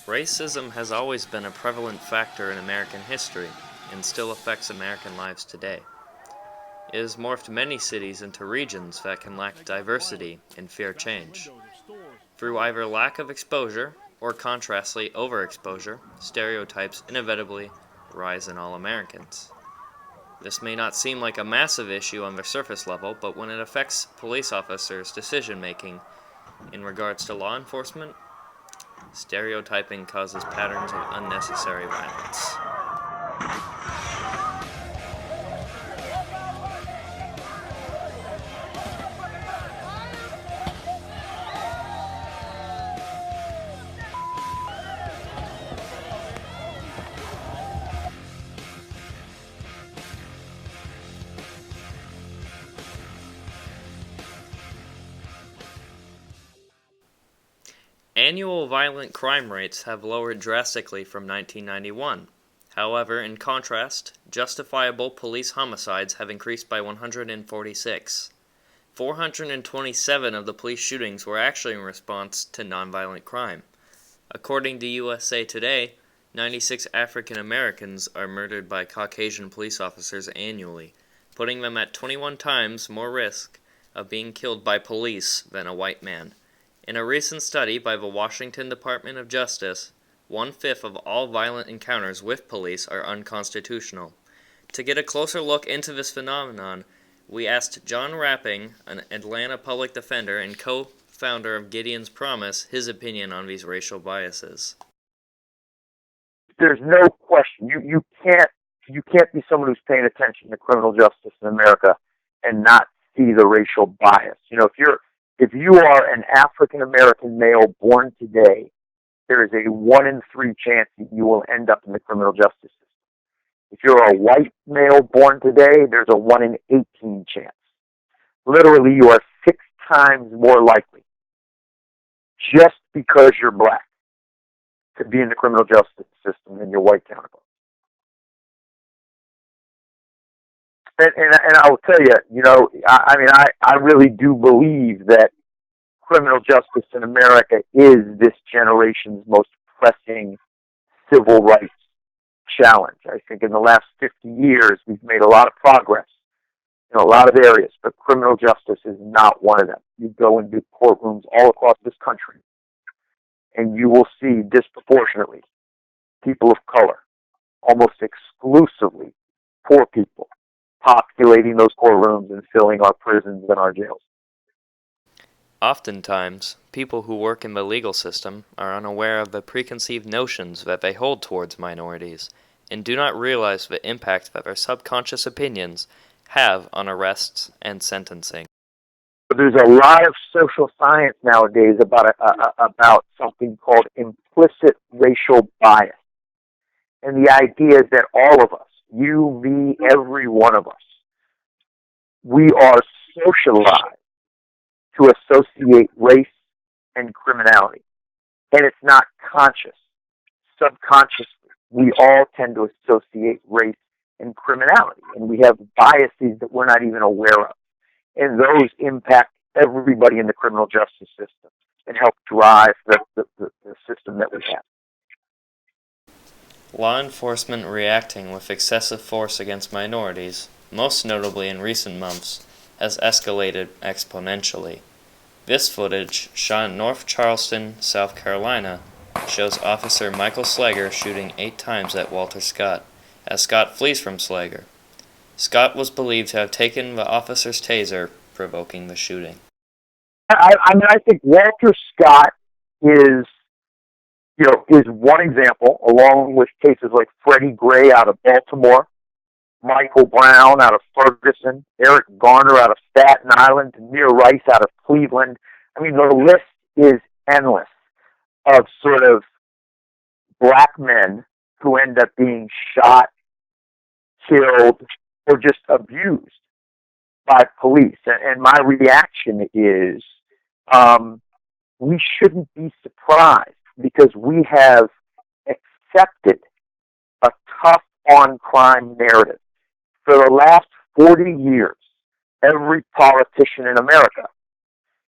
Racism has always been a prevalent factor in American history and still affects American lives today. It has morphed many cities into regions that can lack diversity and fear change. Through either lack of exposure or contrastly overexposure, stereotypes inevitably rise in all Americans. This may not seem like a massive issue on the surface level, but when it affects police officers' decision making in regards to law enforcement, stereotyping causes patterns of unnecessary violence. Annual violent crime rates have lowered drastically from 1991. However, in contrast, justifiable police homicides have increased by 146. 427 of the police shootings were actually in response to nonviolent crime. According to USA Today, 96 African Americans are murdered by Caucasian police officers annually, putting them at 21 times more risk of being killed by police than a white man. In a recent study by the Washington Department of Justice, 1/5 of all violent encounters with police are unconstitutional. To get a closer look into this phenomenon, we asked John Rapping, an Atlanta public defender and co-founder of Gideon's Promise, his opinion on these racial biases. There's no question. You can't be someone who's paying attention to criminal justice in America and not see the racial bias. If you are an African American male born today, there is a 1 in 3 chance that you will end up in the criminal justice system. If you're a white male born today, there's a 1 in 18 chance. Literally, you are 6 times more likely, just because you're black, to be in the criminal justice system than your white counterpart. And I will tell you, I really do believe that criminal justice in America is this generation's most pressing civil rights challenge. I think in the last 50 years, we've made a lot of progress in a lot of areas, but criminal justice is not one of them. You go into courtrooms all across this country, and you will see disproportionately people of color, almost exclusively poor people, populating those courtrooms and filling our prisons and our jails. Oftentimes, people who work in the legal system are unaware of the preconceived notions that they hold towards minorities and do not realize the impact that their subconscious opinions have on arrests and sentencing. There's a lot of social science nowadays about something called implicit racial bias. And the idea is that all of us, you, me, every one of us, we are socialized to associate race and criminality. And it's not conscious. Subconsciously, we all tend to associate race and criminality. And we have biases that we're not even aware of. And those impact everybody in the criminal justice system and help drive the system that we have. Law enforcement reacting with excessive force against minorities, most notably in recent months, has escalated exponentially. This footage, shot in North Charleston, South Carolina, shows Officer Michael Slager shooting 8 times at Walter Scott, as Scott flees from Slager. Scott was believed to have taken the officer's taser, provoking the shooting. I think Walter Scott is one example, along with cases like Freddie Gray out of Baltimore, Michael Brown out of Ferguson, Eric Garner out of Staten Island, Tamir Rice out of Cleveland. I mean, the list is endless of sort of black men who end up being shot, killed, or just abused by police. And my reaction is we shouldn't be surprised because we have accepted a tough on crime narrative. For the last 40 years, every politician in America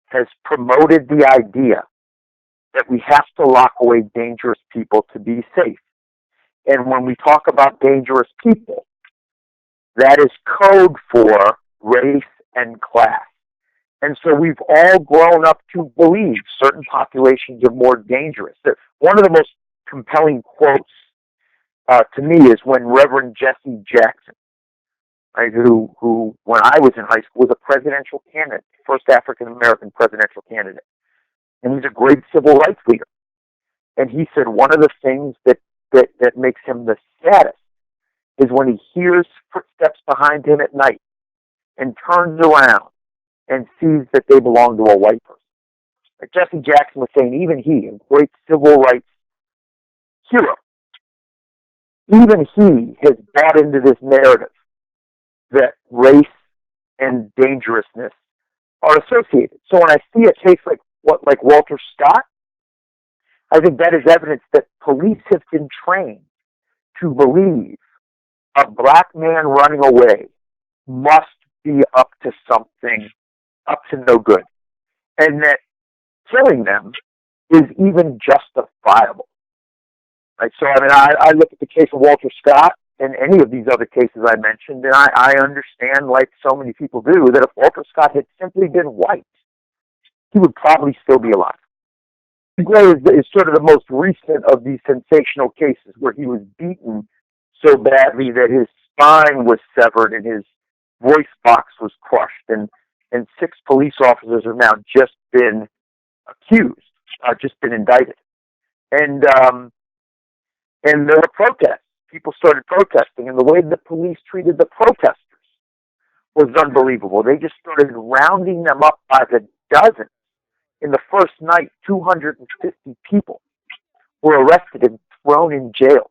has promoted the idea that we have to lock away dangerous people to be safe. And when we talk about dangerous people, that is code for race and class. And so we've all grown up to believe certain populations are more dangerous. One of the most compelling quotes to me is when Reverend Jesse Jackson, right, who when I was in high school was a presidential candidate, first African American presidential candidate, and he's a great civil rights leader. And he said one of the things that makes him the saddest is when he hears footsteps behind him at night and turns around and sees that they belong to a white person. Like Jesse Jackson was saying, even he, a great civil rights hero, even he has bought into this narrative that race and dangerousness are associated. So when I see a case like Walter Scott, I think that is evidence that police have been trained to believe a black man running away must be up to something, up to no good, and that killing them is even justifiable. Right? So, I mean, I look at the case of Walter Scott and any of these other cases I mentioned, and I understand, like so many people do, that if Walter Scott had simply been white, he would probably still be alive. Gray is sort of the most recent of these sensational cases where he was beaten so badly that his spine was severed and his voice box was crushed, and 6 police officers have now just been accused, just been indicted, and there were protests. People started protesting, and the way the police treated the protesters was unbelievable. They just started rounding them up by the dozens. In the first night, 250 people were arrested and thrown in jails.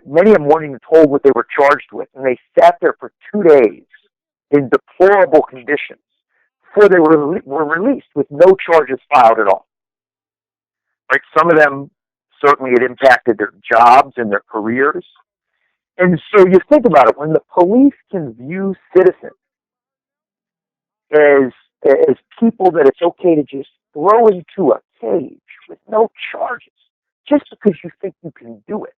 Many of them weren't even told what they were charged with, and they sat there for 2 days in deplorable conditions before they were released with no charges filed at all. Right? Some of them certainly it impacted their jobs and their careers. And so you think about it, when the police can view citizens as people that it's okay to just throw into a cage with no charges, just because you think you can do it,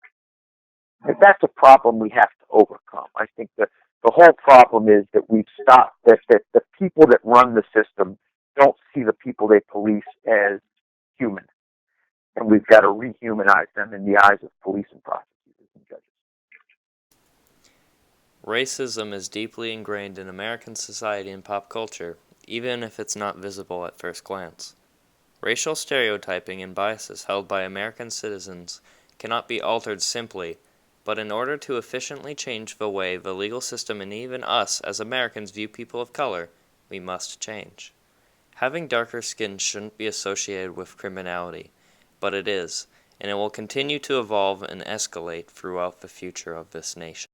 that's a problem we have to overcome. I think that the whole problem is that we've stopped, that the people that run the system don't see the people they police as human. And we've got to rehumanize them in the eyes of police and prosecutors and judges. Racism is deeply ingrained in American society and pop culture, even if it's not visible at first glance. Racial stereotyping and biases held by American citizens cannot be altered simply, but in order to efficiently change the way the legal system and even us as Americans view people of color, we must change. Having darker skin shouldn't be associated with criminality, but it is, and it will continue to evolve and escalate throughout the future of this nation.